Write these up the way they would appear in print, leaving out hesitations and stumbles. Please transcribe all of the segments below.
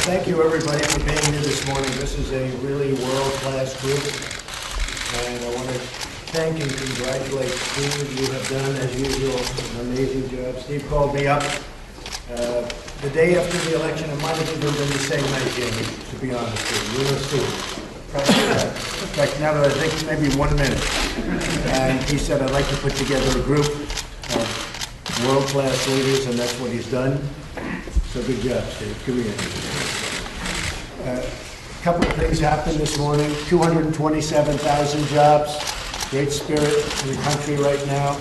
Thank you, everybody, for being here this morning. This is a really world-class group, and I want to thank and congratulate Steve. You have done, as usual, an amazing job. Steve called me up the day after the election. It might have even been the same night, Jamie, to be honest with you. You know Steve. In fact, now that I think, maybe 1 minute. And he said, I'd like to put together a group of world-class leaders, and that's what he's done. So good job, Steve. Give me a couple of things happened this morning. 227,000 jobs. Great spirit in the country right now.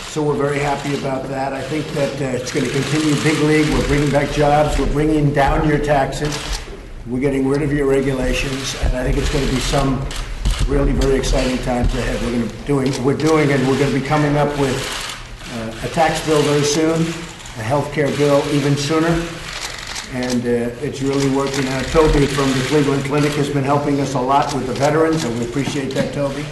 So we're very happy about that. I think that it's going to continue big league. We're bringing back jobs. We're bringing down your taxes. We're getting rid of your regulations. And I think it's going to be some really very exciting times ahead. We're doing, and we're going to be coming up with a tax bill very soon. A health care bill even sooner, and it's really working out. Toby from the Cleveland Clinic has been helping us a lot with the veterans, and we appreciate that, Toby.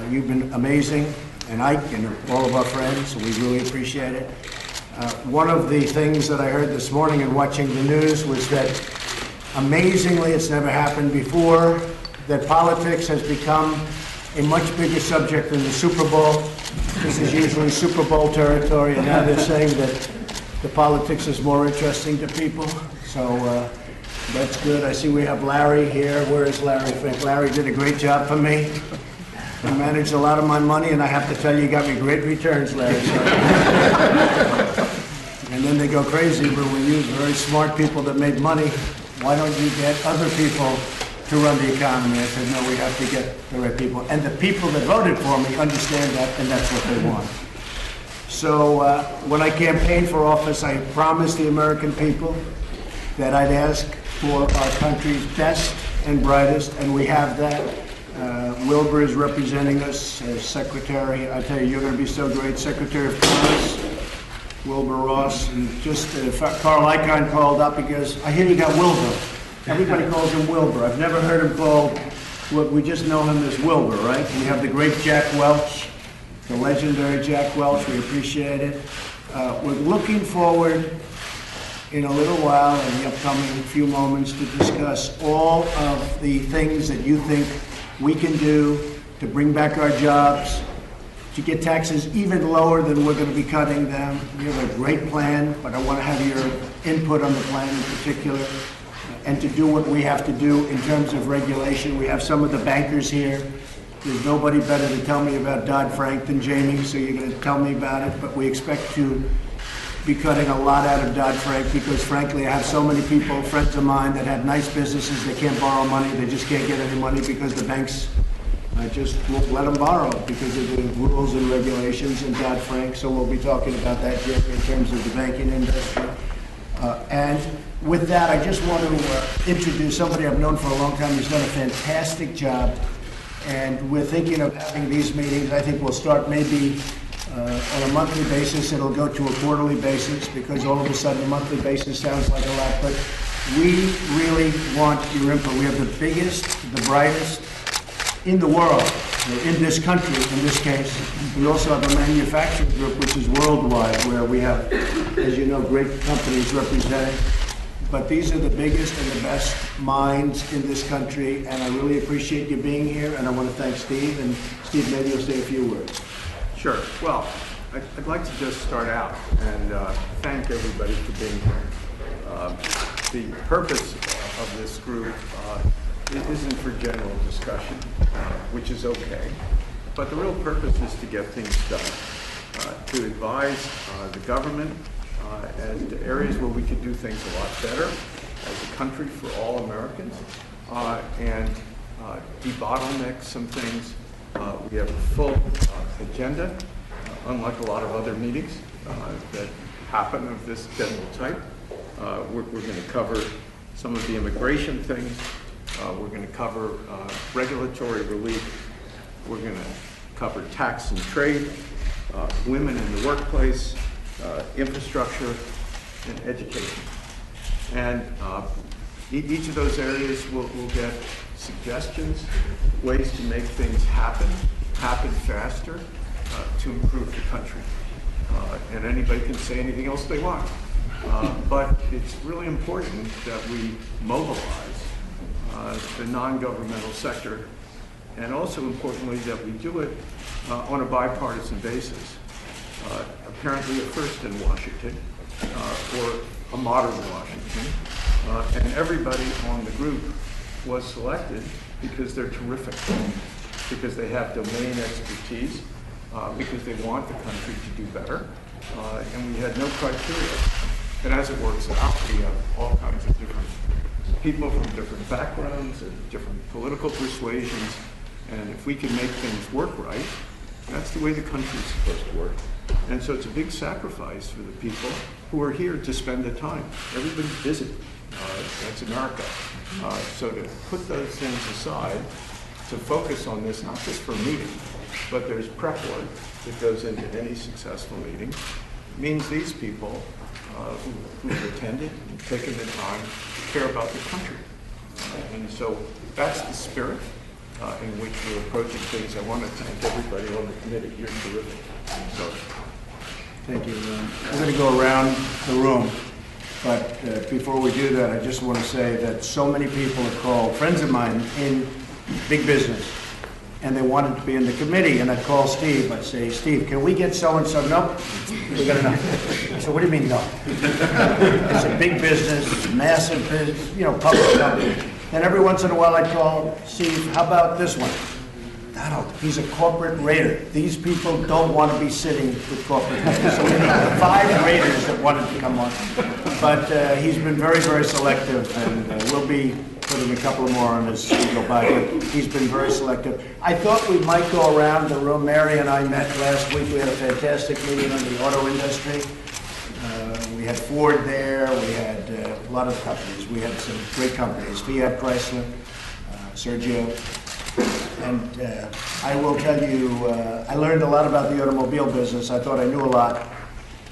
You've been amazing, and Ike and all of our friends, so we really appreciate it. One of the things that I heard this morning in watching the news was that, amazingly, it's never happened before, that politics has become a much bigger subject than the Super Bowl. This is usually Super Bowl territory, and now they're saying that the politics is more interesting to people. So that's good. I see we have Larry here. Where is Larry? I think Larry did a great job for me. He managed a lot of my money, and I have to tell you, you got me great returns, Larry. And then they go crazy, but we use very smart people that made money. Why don't you get other people to run the economy? I said, no, we have to get the right people. And the people that voted for me understand that, and that's what they want. So when I campaigned for office, I promised the American people that I'd ask for our country's best and brightest, and we have that. Wilbur is representing us as Secretary. I tell you, you're going to be so great. Secretary of Commerce, Wilbur Ross, and just Carl Icahn called up because I hear you got Wilbur. Everybody calls him Wilbur. I've never heard him called, we just know him as Wilbur, right? We have the great Jack Welch, the legendary Jack Welch. We appreciate it. We're looking forward in a little while, in the upcoming few moments, to discuss all of the things that you think we can do to bring back our jobs, to get taxes even lower than we're going to be cutting them. We have a great plan, but I want to have your input on the plan in particular, and to do what we have to do in terms of regulation. We have some of the bankers here. There's nobody better to tell me about Dodd-Frank than Jamie, so you're going to tell me about it. But we expect to be cutting a lot out of Dodd-Frank because, frankly, I have so many people, friends of mine, that have nice businesses. They can't borrow money. They just can't get any money because the banks just won't let them borrow because of the rules and regulations in Dodd-Frank. So we'll be talking about that, Jim, in terms of the banking industry. And with that, I just want to introduce somebody I've known for a long time who's done a fantastic job. And we're thinking of having these meetings. I think we'll start maybe on a monthly basis. It'll go to a quarterly basis because all of a sudden a monthly basis sounds like a lot. But we really want your input. We have the biggest, the brightest in the world, in this country in this case. We also have a manufacturing group which is worldwide, where we have, as you know, great companies represented. But these are the biggest and the best minds in this country, and I really appreciate you being here, and I want to thank Steve. And Steve, maybe you'll say a few words. Sure. Well, I'd like to just start out and thank everybody for being here. The purpose of this group isn't for general discussion, which is okay, but the real purpose is to get things done, to advise the government as to areas where we could do things a lot better as a country for all Americans, and debottleneck some things. We have a full agenda, unlike a lot of other meetings that happen of this general type. We're going to cover some of the immigration things. We're going to cover regulatory relief. We're going to cover tax and trade, women in the workplace, infrastructure, and education. And each of those areas will get suggestions, ways to make things happen faster, to improve the country. And anybody can say anything else they want. But it's really important that we mobilize the non-governmental sector, and also importantly that we do it on a bipartisan basis. Apparently a first in Washington, or a modern Washington. And everybody on the group was selected because they're terrific, because they have domain expertise, because they want the country to do better, and we had no criteria. And as it works out, we have all kinds of different people from different backgrounds and different political persuasions, and if we can make things work right, that's the way the country is supposed to work. And so it's a big sacrifice for the people who are here to spend the time. Everybody's busy. That's America. So to put those things aside, to focus on this, not just for a meeting, but there's prep work that goes into any successful meeting, means these people who've attended and taken the time to care about the country. And so that's the spirit in which we're approaching things. I want to thank everybody on the committee. You're terrific. So, thank you. We're going to go around the room, but before we do that, I just want to say that so many people have called, friends of mine in big business, and they wanted to be in the committee, and I'd call Steve, I'd say, Steve, can we get so-and-so? Nope, we got enough. So what do you mean no? It's a big business, massive business, public company. And every once in a while I'd call Steve, how about this one? Donald, he's a corporate raider. These people don't want to be sitting with corporate raiders. So we had 5 raiders that wanted to come on. But he's been very, very selective, and we'll be putting a couple more on as we go by. But he's been very selective. I thought we might go around the room. Mary and I met last week. We had a fantastic meeting on the auto industry. We had Ford there. We had a lot of companies. We had some great companies, Fiat, Chrysler, Sergio. And I will tell you, I learned a lot about the automobile business. I thought I knew a lot,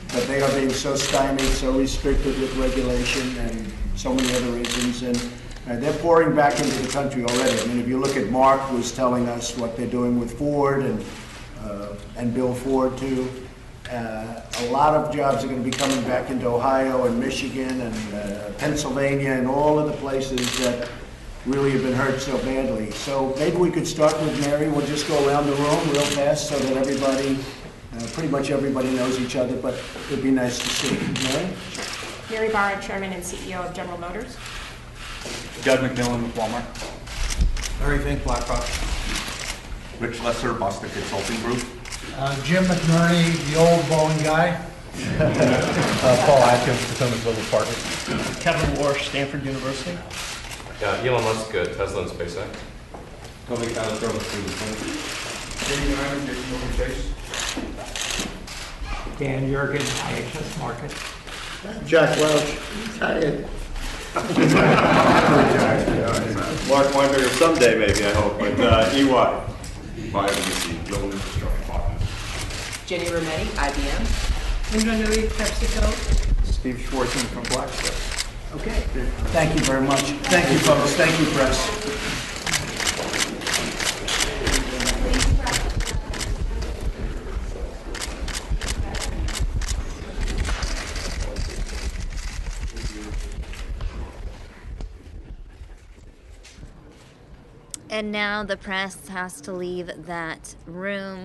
but they are being so stymied, so restricted with regulation and so many other reasons. And they're pouring back into the country already. I mean, if you look at Mark, who's telling us what they're doing with Ford and Bill Ford too. A lot of jobs are going to be coming back into Ohio and Michigan and Pennsylvania and all of the places that really have been hurt so badly. So maybe we could start with Mary. We'll just go around the room real fast so that everybody, pretty much everybody knows each other, but it'd be nice to see. Mary? Mary Barra, Chairman and CEO of General Motors. Judd McMillan with Walmart. Larry Fink, BlackRock. Rich Lesser, Boston Consulting Group. Jim McNerney, the old Boeing guy. Paul Atkins, Potomac Global Partners. Kevin Warsh, Stanford University. Elon Musk, Tesla and SpaceX. Tony Calastro with Cleveland. Jamie Hyman, JP Morgan Chase. Dan Jurgen, IHS Market. Jack Welch, retired. Mark Weinberger someday, maybe, I hope, but EY. BioBC, Global Infrastructure Partners. Jenny Rometty, IBM. Indra Nui, PepsiCo. Steve Schwartzman from Blackstone. Okay. Thank you very much. Thank you, folks. Thank you, press. And now the press has to leave that room.